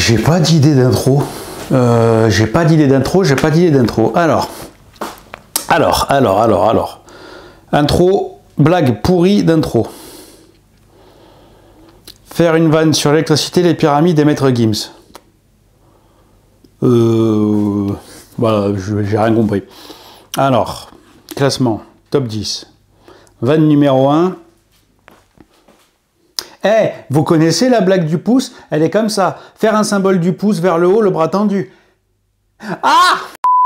J'ai pas d'idée d'intro. J'ai pas d'idée d'intro. Alors. Intro, blague pourrie d'intro. Faire une vanne sur l'électricité, les pyramides et Maître Gims. Voilà, j'ai rien compris. Alors, classement, top 10. Vanne numéro 1. Eh, vous connaissez la blague du pouce? Elle est comme ça. Faire un symbole du pouce vers le haut, le bras tendu. Ah!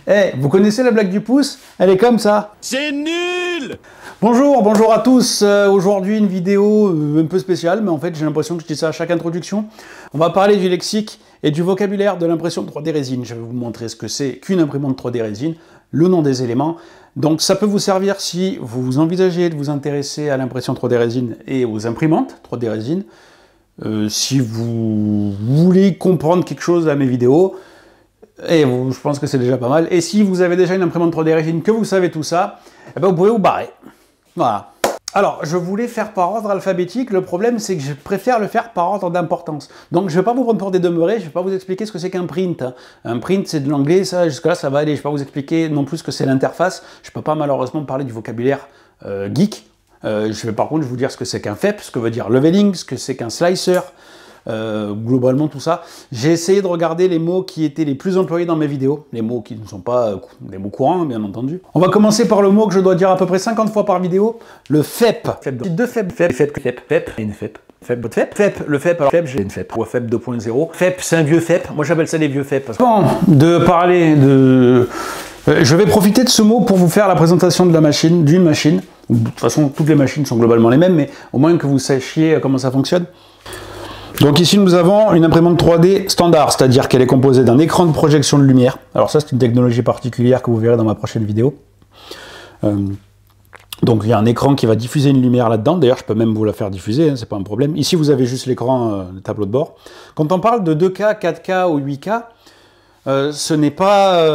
Eh, vous connaissez la blague du pouce? Elle est comme ça. C'est nul! Bonjour à tous. Aujourd'hui, une vidéo un peu spéciale, mais en fait, j'ai l'impression que je dis ça à chaque introduction. On va parler du lexique et du vocabulaire de l'impression 3D résine. Je vais vous montrer ce que c'est qu'une imprimante 3D résine, le nom des éléments. Donc, ça peut vous servir si vous envisagez de vous intéresser à l'impression 3D résine et aux imprimantes 3D résine. Si vous voulez comprendre quelque chose à mes vidéos, et je pense que c'est déjà pas mal. Et si vous avez déjà une imprimante 3D résine, que vous savez tout ça, eh ben vous pouvez vous barrer. Voilà. Alors, je voulais faire par ordre alphabétique. Le problème, c'est que je préfère le faire par ordre d'importance. Donc, je ne vais pas vous prendre pour des demeurés. Je ne vais pas vous expliquer ce que c'est qu'un print. Un print, c'est de l'anglais. Ça, jusque-là, ça va aller. Je ne vais pas vous expliquer non plus ce que c'est l'interface. Je ne peux pas malheureusement parler du vocabulaire geek. Je vais par contre vous dire ce que c'est qu'un FEP, ce que veut dire leveling, ce que c'est qu'un slicer. Globalement tout ça. J'ai essayé de regarder les mots qui étaient les plus employés dans mes vidéos, les mots qui ne sont pas des mots courants bien entendu. On va commencer par le mot que je dois dire à peu près 50 fois par vidéo, le FEP. Deux FEP, le FEP, alors FEP, j'ai une FEP, ou FEP 2.0. FEP, c'est un vieux FEP, moi j'appelle ça les vieux FEP. Avant de parler de... je vais profiter de ce mot pour vous faire la présentation de la machine, d'une machine. De toute façon, toutes les machines sont globalement les mêmes, mais au moins que vous sachiez comment ça fonctionne. Donc ici nous avons une imprimante 3D standard, c'est-à-dire qu'elle est composée d'un écran de projection de lumière. Alors ça c'est une technologie particulière que vous verrez dans ma prochaine vidéo. Donc il y a un écran qui va diffuser une lumière là-dedans, d'ailleurs je peux même vous la faire diffuser, hein, c'est pas un problème. Ici vous avez juste l'écran, le tableau de bord. Quand on parle de 2K, 4K ou 8K, ce n'est pas,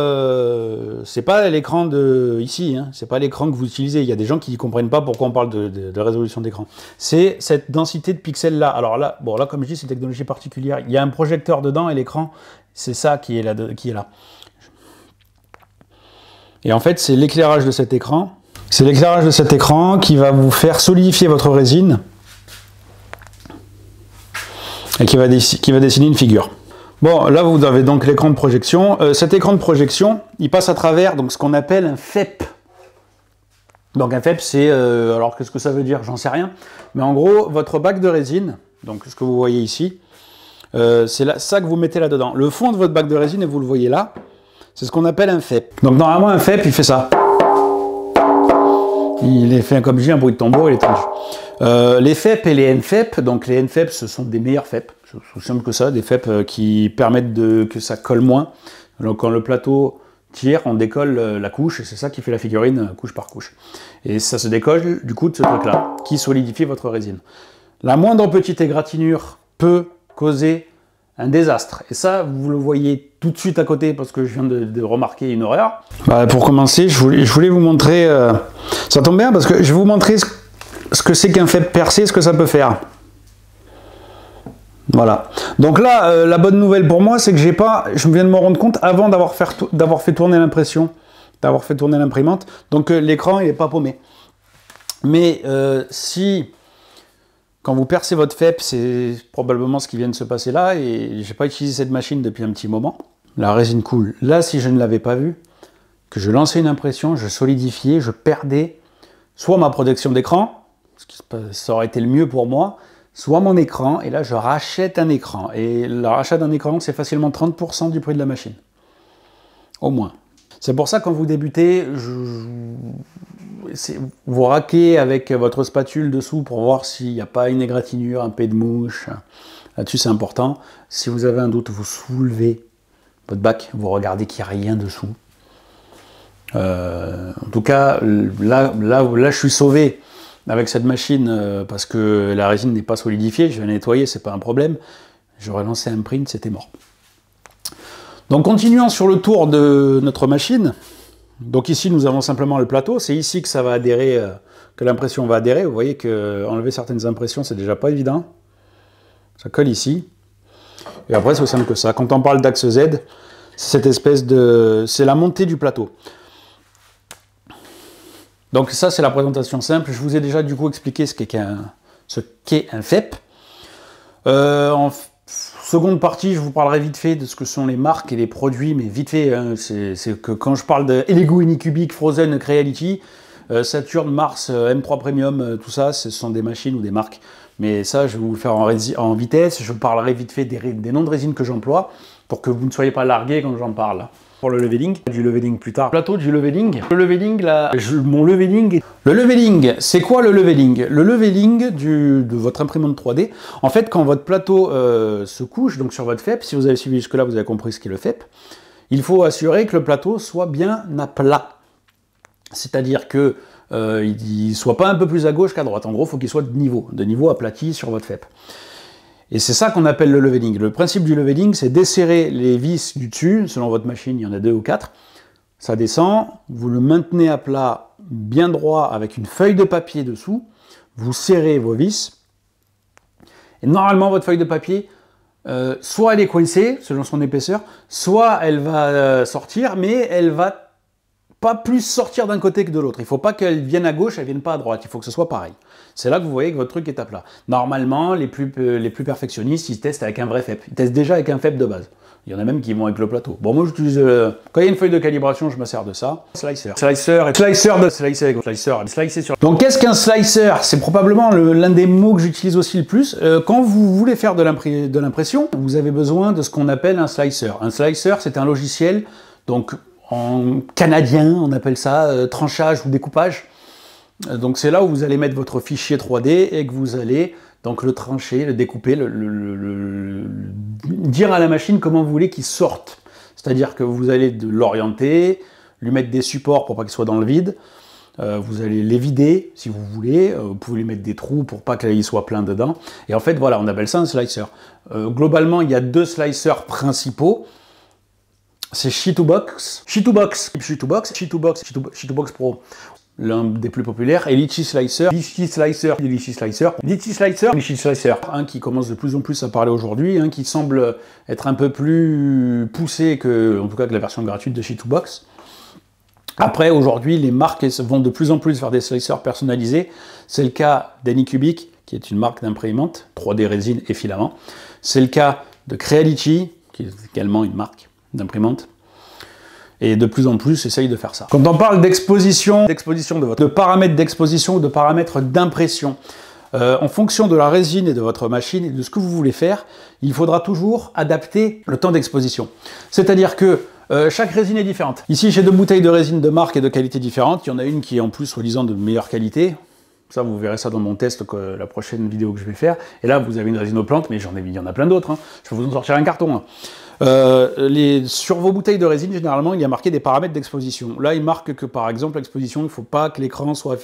c'est pas l'écran de ici, hein, c'est pas l'écran que vous utilisez. Il y a des gens qui ne comprennent pas pourquoi on parle de résolution d'écran. C'est cette densité de pixels là. Alors là, bon là comme je dis, c'est une technologie particulière. Il y a un projecteur dedans et l'écran, c'est ça qui est là, Et en fait, c'est l'éclairage de cet écran. C'est l'éclairage de cet écran qui va vous faire solidifier votre résine et qui va dessiner une figure. Bon, là vous avez donc l'écran de projection. Cet écran de projection, il passe à travers donc, ce qu'on appelle un FEP. Donc un FEP, c'est... alors qu'est-ce que ça veut dire? J'en sais rien. Mais en gros, votre bac de résine, donc ce que vous voyez ici, c'est ça que vous mettez là-dedans. Le fond de votre bac de résine, et vous le voyez là, c'est ce qu'on appelle un FEP. Donc normalement, un FEP, il fait ça. Il est fait, comme je dis, un bruit de tambour, il est tendu. Les FEP et les NFEP, donc les NFEP, ce sont des meilleurs FEP. C'est aussi simple que ça, des FEP qui permettent que ça colle moins. Donc quand le plateau tire, on décolle la couche, et c'est ça qui fait la figurine couche par couche. Et ça se décolle du coup de ce truc-là, qui solidifie votre résine. La moindre petite égratignure peut causer un désastre. Et ça, vous le voyez tout de suite à côté, parce que je viens de remarquer une erreur. Bah, pour commencer, je voulais vous montrer... ça tombe bien, parce que je vais vous montrer ce que c'est qu'un FEP percé, ce que ça peut faire. Voilà. Donc là, la bonne nouvelle pour moi, c'est que je viens de me rendre compte avant d'avoir fait tourner l'impression, d'avoir fait tourner l'imprimante. Donc l'écran, il n'est pas paumé. Mais si, quand vous percez votre FEP, c'est probablement ce qui vient de se passer là, et j'ai pas utilisé cette machine depuis un petit moment. La résine coule. Là, si je ne l'avais pas vu, que je lançais une impression, je solidifiais, je perdais soit ma protection d'écran, ça aurait été le mieux pour moi, soit mon écran, et là je rachète un écran. Et le rachat d'un écran, c'est facilement 30% du prix de la machine. Au moins. C'est pour ça, quand vous débutez, vous raquez avec votre spatule dessous pour voir s'il n'y a pas une égratignure, un pet de mouche. Là-dessus, c'est important. Si vous avez un doute, vous soulevez votre bac, vous regardez qu'il n'y a rien dessous. En tout cas, là, je suis sauvé avec cette machine, parce que la résine n'est pas solidifiée, je vais la nettoyer, c'est pas un problème. J'aurais lancé un print, c'était mort. Donc continuons sur le tour de notre machine. Donc ici nous avons simplement le plateau, c'est ici que ça va adhérer, que l'impression va adhérer. Vous voyez que enlever certaines impressions, c'est déjà pas évident. Ça colle ici. Et après, c'est aussi simple que ça. Quand on parle d'axe Z, c'est cette espèce de... c'est la montée du plateau. Donc ça, c'est la présentation simple. Je vous ai déjà du coup expliqué ce qu'est un FEP. En seconde partie, je vous parlerai vite fait de ce que sont les marques et les produits, mais vite fait, hein, c'est que quand je parle de Lego Anycubic, Frozen, Creality, Saturn, Mars, M3 Premium, tout ça, ce sont des machines ou des marques. Mais ça, je vais vous le faire en vitesse. Je vous parlerai vite fait des noms de résine que j'emploie pour que vous ne soyez pas largués quand j'en parle. Pour le leveling, du leveling plus tard. Plateau du leveling. Le leveling, là, mon leveling. Le leveling, c'est quoi le leveling? Le leveling de votre imprimante 3D, en fait, quand votre plateau se couche, donc sur votre FEP, si vous avez suivi jusque-là, vous avez compris ce qu'est le FEP, il faut assurer que le plateau soit bien à plat. C'est-à-dire que il ne soit pas un peu plus à gauche qu'à droite. En gros, il faut qu'il soit de niveau aplati sur votre FEP. Et c'est ça qu'on appelle le leveling. Le principe du leveling, c'est desserrer les vis du dessus, selon votre machine, il y en a 2 ou 4. Ça descend, vous le maintenez à plat, bien droit, avec une feuille de papier dessous, vous serrez vos vis, et normalement, votre feuille de papier, soit elle est coincée, selon son épaisseur, soit elle va sortir, mais elle va pas plus sortir d'un côté que de l'autre. Il ne faut pas qu'elle vienne à gauche, elle ne vienne pas à droite. Il faut que ce soit pareil. C'est là que vous voyez que votre truc est à plat. Normalement, les plus perfectionnistes, ils testent avec un vrai FEP. Ils testent déjà avec un FEP de base. Il y en a même qui vont avec le plateau. Bon, moi, j'utilise... quand il y a une feuille de calibration, je me sers de ça. Slicer. Slicer sur... Donc, qu'est-ce qu'un slicer? C'est probablement l'un des mots que j'utilise aussi le plus. Quand vous voulez faire de l'impression, vous avez besoin de ce qu'on appelle un slicer. Un slicer, c'est un logiciel, donc... en canadien, on appelle ça tranchage ou découpage. Donc c'est là où vous allez mettre votre fichier 3D et que vous allez donc le trancher, le découper, dire à la machine comment vous voulez qu'il sorte. C'est-à-dire que vous allez l'orienter, lui mettre des supports pour pas qu'il soit dans le vide. Vous allez les vider si vous voulez. Vous pouvez lui mettre des trous pour pas qu'il soit plein dedans. Et en fait, voilà, on appelle ça un slicer. Globalement, il y a 2 slicers principaux. C'est Sheet2Box Pro, l'un des plus populaires, et Litchi Slicer, un qui commence de plus en plus à parler aujourd'hui, qui semble être un peu plus poussé que, en tout cas, que la version gratuite de Sheet2Box. Après, aujourd'hui, les marques vont de plus en plus vers des slicers personnalisés. C'est le cas d'Anycubic, qui est une marque d'imprimante, 3D résine et filament. C'est le cas de Creality, qui est également une marque d'imprimante, et de plus en plus essaye de faire ça. Quand on parle de paramètres d'exposition ou de paramètres d'impression, en fonction de la résine et de votre machine et de ce que vous voulez faire, il faudra toujours adapter le temps d'exposition. C'est-à-dire que chaque résine est différente. Ici, j'ai 2 bouteilles de résine de marque et de qualité différentes. Il y en a une qui est en plus, soi-disant, de meilleure qualité. Ça, vous verrez ça dans mon test, la prochaine vidéo que je vais faire. Et là, vous avez une résine aux plantes, mais il y en a plein d'autres. Je peux vous en sortir un carton. Sur vos bouteilles de résine, généralement, il y a marqué des paramètres d'exposition. Là, il marque que, par exemple, l'exposition, il ne faut pas que l'écran soit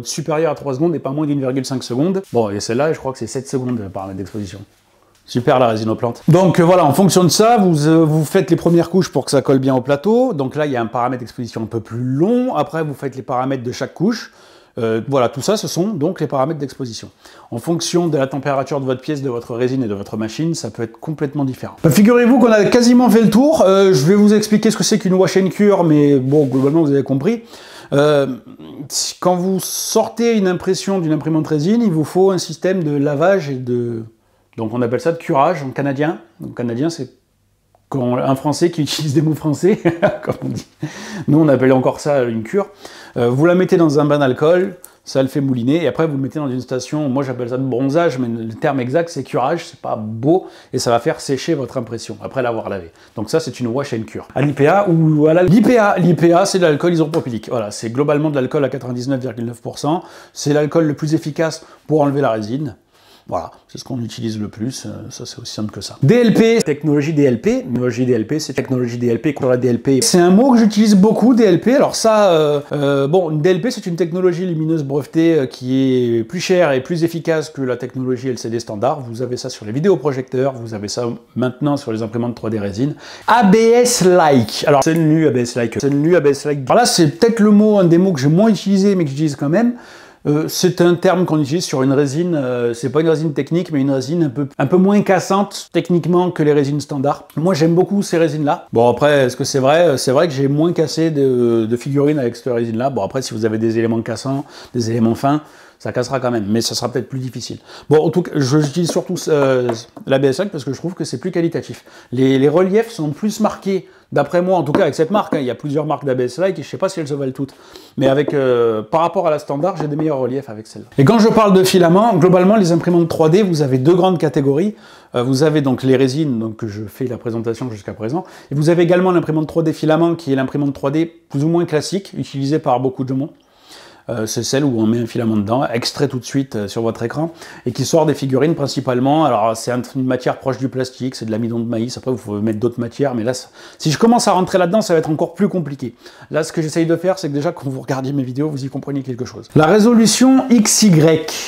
supérieur à 3 secondes et pas moins d'1,5 secondes. Bon, et celle-là, je crois que c'est 7 secondes de paramètres d'exposition. Super, la résine aux plantes. Donc voilà, en fonction de ça, vous faites les premières couches pour que ça colle bien au plateau. Donc là, il y a un paramètre d'exposition un peu plus long. Après, vous faites les paramètres de chaque couche. Voilà, tout ça, ce sont donc les paramètres d'exposition. En fonction de la température de votre pièce, de votre résine et de votre machine, ça peut être complètement différent. Figurez-vous qu'on a quasiment fait le tour. Je vais vous expliquer ce que c'est qu'une wash and cure, mais bon, globalement, vous avez compris. Quand vous sortez une impression d'une imprimante résine, il vous faut un système de lavage et de... Donc on appelle ça de curage en canadien. En canadien, c'est un Français qui utilise des mots français, comme on dit. Nous, on appelle encore ça une cure. Vous la mettez dans un bain d'alcool, ça le fait mouliner, et après vous le mettez dans une station, moi j'appelle ça de bronzage, mais le terme exact c'est curage, c'est pas beau, et ça va faire sécher votre impression, après l'avoir lavé. Donc ça c'est une wash and cure. À l'IPA, ou voilà, l'IPA c'est de l'alcool isopropylique, voilà, c'est globalement de l'alcool à 99,9%, c'est l'alcool le plus efficace pour enlever la résine. Voilà, c'est ce qu'on utilise le plus, ça c'est aussi simple que ça. DLP, technologie DLP, c'est technologie DLP contre la DLP. C'est un mot que j'utilise beaucoup, DLP. Alors ça, bon, une DLP c'est une technologie lumineuse brevetée qui est plus chère et plus efficace que la technologie LCD standard. Vous avez ça sur les vidéoprojecteurs, vous avez ça maintenant sur les imprimantes 3D résine. ABS-like, alors Sunlu ABS-like. Alors là c'est peut-être le mot, un des mots que j'ai moins utilisé mais que j'utilise quand même. C'est un terme qu'on utilise sur une résine, c'est pas une résine technique, mais une résine un peu moins cassante techniquement que les résines standards. Moi j'aime beaucoup ces résines-là. Bon après, est-ce que c'est vrai? C'est vrai que j'ai moins cassé de figurines avec cette résine-là. Bon après, si vous avez des éléments cassants, des éléments fins, ça cassera quand même, mais ça sera peut-être plus difficile. Bon, en tout cas, j'utilise surtout la BS5 parce que je trouve que c'est plus qualitatif. Les reliefs sont plus marqués, d'après moi, en tout cas avec cette marque. Hein, il y a plusieurs marques d'ABS-like et je ne sais pas si elles se valent toutes. Mais avec, par rapport à la standard, j'ai des meilleurs reliefs avec celle-là. Et quand je parle de filaments, globalement, les imprimantes 3D, vous avez deux grandes catégories. Vous avez donc les résines, donc que je fais la présentation jusqu'à présent. Et vous avez également l'imprimante 3D filament, qui est l'imprimante 3D plus ou moins classique, utilisée par beaucoup de monde. C'est celle où on met un filament dedans, extrait tout de suite sur votre écran, et qui sort des figurines principalement. Alors c'est une matière proche du plastique, c'est de l'amidon de maïs, après vous pouvez mettre d'autres matières, mais là, si je commence à rentrer là-dedans, ça va être encore plus compliqué. Là, ce que j'essaye de faire, c'est que déjà, quand vous regardiez mes vidéos, vous y compreniez quelque chose. La résolution XY,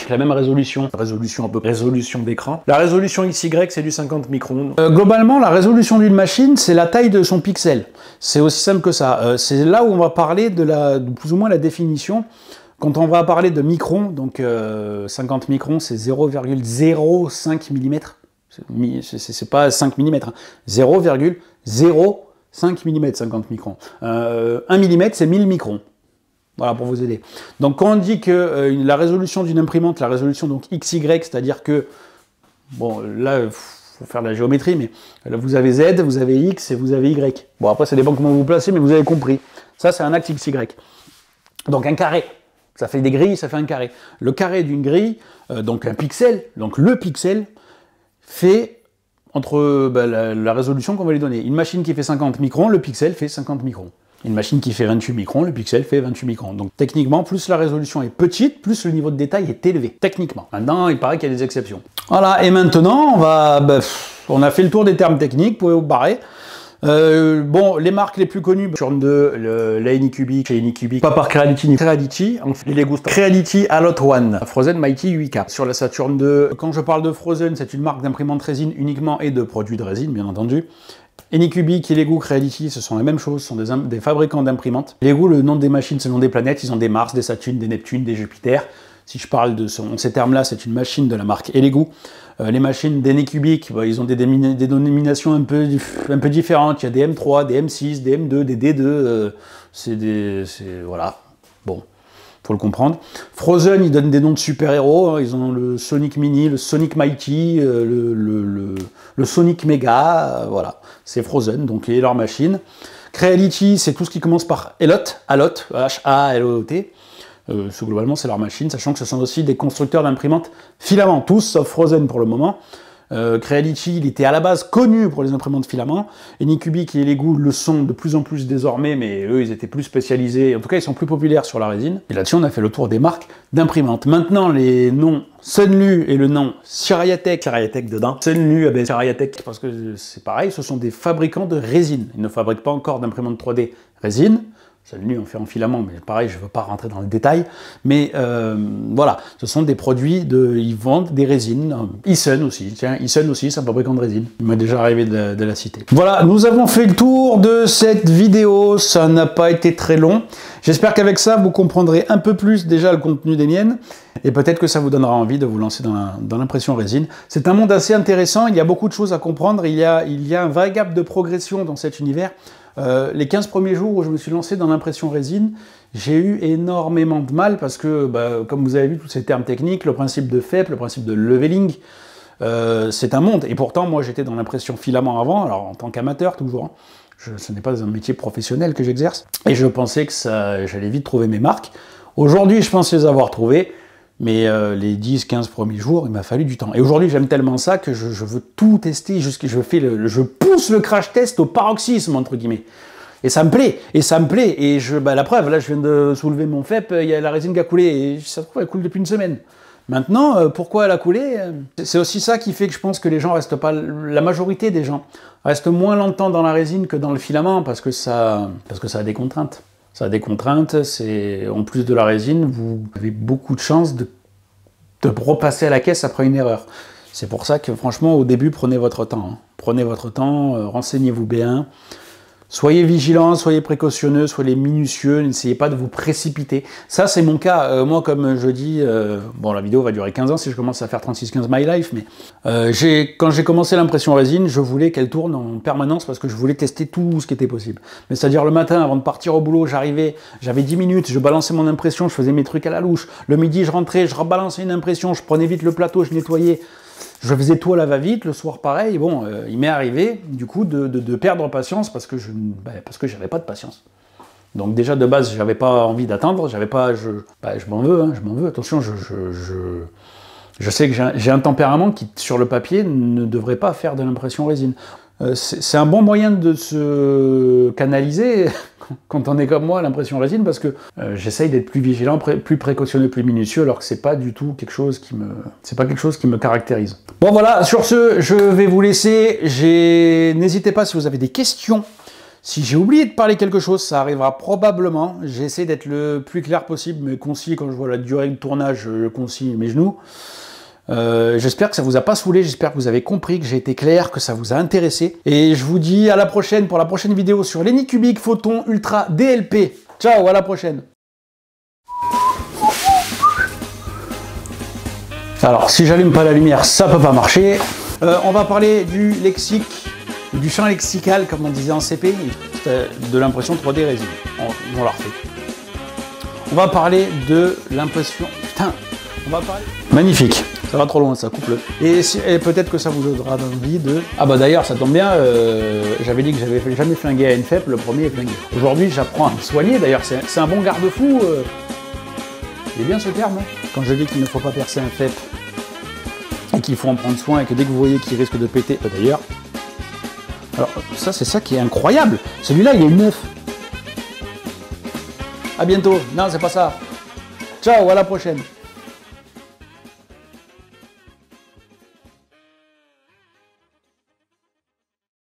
la même résolution un peu résolution d'écran. La résolution XY, c'est du 50 microns. Globalement, la résolution d'une machine, c'est la taille de son pixel. C'est aussi simple que ça. C'est là où on va parler de plus ou moins la définition. Quand on va parler de microns, donc 50 microns, c'est 0,05 mm. C'est pas 5 mm, hein. 0,05 mm, 50 microns. 1 mm, c'est 1000 microns. Voilà, pour vous aider. Donc quand on dit que la résolution d'une imprimante, la résolution donc XY, c'est-à-dire que, bon, là, faut faire de la géométrie, mais là, vous avez Z, vous avez X et vous avez Y. Bon, après, ça dépend comment vous vous placez, mais vous avez compris. Ça, c'est un axe XY. Donc un carré. Ça fait des grilles, ça fait un carré. Le carré d'une grille, donc un pixel, donc le pixel, fait entre la résolution qu'on va lui donner. Une machine qui fait 50 microns, le pixel fait 50 microns. Une machine qui fait 28 microns, le pixel fait 28 microns. Donc techniquement, plus la résolution est petite, plus le niveau de détail est élevé, techniquement. Maintenant, il paraît qu'il y a des exceptions. Voilà, et maintenant, on a fait le tour des termes techniques, vous pouvez vous barrer. Bon, les marques les plus connues, Saturn 2, la Anycubic, chez Anycubic, pas par Creality ni Creality, les Lego Creality Alloy One, Frozen Mighty 8K. Sur la Saturn 2, quand je parle de Frozen, c'est une marque d'imprimante résine uniquement et de produits de résine, bien entendu. Anycubic et Lego Creality, ce sont la même chose, ce sont des fabricants d'imprimantes. Lego, le nom des machines, c'est le nom des planètes, ils ont des Mars, des Saturnes, des Neptunes, des Jupiters. Si je parle de ces termes-là, c'est une machine de la marque Lego. Les machines d'Anycubic, ils ont des dénominations un peu différentes. Il y a des M3, des M6, des M2, des D2. Voilà. Bon, faut le comprendre. Frozen, ils donnent des noms de super-héros. Hein. Ils ont le Sonic Mini, le Sonic Mighty, le Sonic Mega. Voilà, c'est Frozen, donc et leur machine. Creality, c'est tout ce qui commence par Alloy, H-A-L-O-T. Globalement, c'est leur machine, sachant que ce sont aussi des constructeurs d'imprimantes filaments, tous sauf Frozen pour le moment. Creality, il était à la base connu pour les imprimantes filaments. Anycubic et Lego le sont de plus en plus désormais, mais eux, ils étaient plus spécialisés. En tout cas, ils sont plus populaires sur la résine. Et là-dessus, on a fait le tour des marques d'imprimantes. Maintenant, les noms Sunlu et le nom Sariatec dedans. Sunlu, Sariatec, parce que c'est pareil, ce sont des fabricants de résine. Ils ne fabriquent pas encore d'imprimantes 3D résine. Sunlu, on fait en filament, mais pareil, je ne veux pas rentrer dans le détail. Mais voilà, ce sont des produits, ils vendent des résines. Easun aussi, tiens, Easun aussi, c'est un fabricant de résine. Il m'est déjà arrivé de la citer. Voilà, nous avons fait le tour de cette vidéo. Ça n'a pas été très long. J'espère qu'avec ça, vous comprendrez un peu plus déjà le contenu des miennes. Et peut-être que ça vous donnera envie de vous lancer dans l'impression résine. C'est un monde assez intéressant, il y a beaucoup de choses à comprendre. Il y a un vrai gap de progression dans cet univers. Les 15 premiers jours où je me suis lancé dans l'impression résine, j'ai eu énormément de mal parce que, comme vous avez vu, tous ces termes techniques, le principe de FEP, le principe de leveling, c'est un monde. Et pourtant, moi, j'étais dans l'impression filament avant, alors en tant qu'amateur toujours. Hein. Ce n'est pas un métier professionnel que j'exerce. Et je pensais que j'allais vite trouver mes marques. Aujourd'hui, je pense les avoir trouvées. Mais les 10-15 premiers jours, il m'a fallu du temps. Et aujourd'hui, j'aime tellement ça que je veux tout tester. Je pousse le crash test au paroxysme, entre guillemets. Et ça me plaît. Et la preuve, là, je viens de soulever mon FEP, il y a la résine qui a coulé. Et ça se trouve, elle coule depuis une semaine. Maintenant, pourquoi elle a coulé? C'est aussi ça qui fait que je pense que les gens restent pas... La majorité des gens restent moins longtemps dans la résine que dans le filament parce que ça a des contraintes. Ça a des contraintes, en plus de la résine, vous avez beaucoup de chances de repasser à la caisse après une erreur. C'est pour ça que franchement, au début, prenez votre temps. Hein. Prenez votre temps, renseignez-vous bien. Soyez vigilants, soyez précautionneux, soyez minutieux, n'essayez pas de vous précipiter. Ça, c'est mon cas. Moi, comme je dis, bon, la vidéo va durer 15 ans si je commence à faire 3615 My Life, mais quand j'ai commencé l'impression résine, je voulais qu'elle tourne en permanence parce que je voulais tester tout ce qui était possible. Mais c'est-à-dire le matin, avant de partir au boulot, j'arrivais, j'avais 10 minutes, je balançais mon impression, je faisais mes trucs à la louche. Le midi, je rentrais, je rebalançais une impression, je prenais vite le plateau, je nettoyais. Je faisais tout à la va-vite, le soir pareil, bon, il m'est arrivé, du coup, de perdre patience parce que j'avais pas de patience. Donc déjà, de base, j'avais pas envie d'attendre, je m'en veux, hein, je m'en veux, attention, je sais que j'ai un tempérament qui, sur le papier, ne devrait pas faire de l'impression résine. C'est un bon moyen de se canaliser quand on est comme moi à l'impression résine parce que j'essaye d'être plus vigilant, plus précautionneux, plus minutieux alors que c'est pas du tout quelque chose qui me caractérise. Bon voilà, sur ce, je vais vous laisser. N'hésitez pas si vous avez des questions. Si j'ai oublié de parler quelque chose, ça arrivera probablement. J'essaie d'être le plus clair possible, mais concis. Quand je vois la durée de tournage, je concis mes genoux. J'espère que ça vous a pas saoulé, j'espère que vous avez compris, que j'ai été clair, que ça vous a intéressé. Et je vous dis à la prochaine pour la prochaine vidéo sur l'Anycubic Photon Ultra DLP. Ciao, à la prochaine. Alors, si j'allume pas la lumière, ça peut pas marcher. On va parler du lexique, du champ lexical, comme on disait en CP, de l'impression 3D résine. On la refait. On va parler de l'impression... Putain, on va parler... Magnifique. Ça va trop loin, ça coupe-le. Et peut-être que ça vous donnera envie de... Ah bah d'ailleurs, ça tombe bien, j'avais dit que j'avais jamais flingué à NFEP, le premier est flingué. Aujourd'hui, j'apprends à me soigner, d'ailleurs, c'est un bon garde-fou. Il est bien ce terme, hein. Quand je dis qu'il ne faut pas percer un FEP, et qu'il faut en prendre soin, et que dès que vous voyez qu'il risque de péter... D'ailleurs... Alors, ça, c'est ça qui est incroyable. Celui-là, il est neuf. À bientôt. Non, c'est pas ça. Ciao, à la prochaine.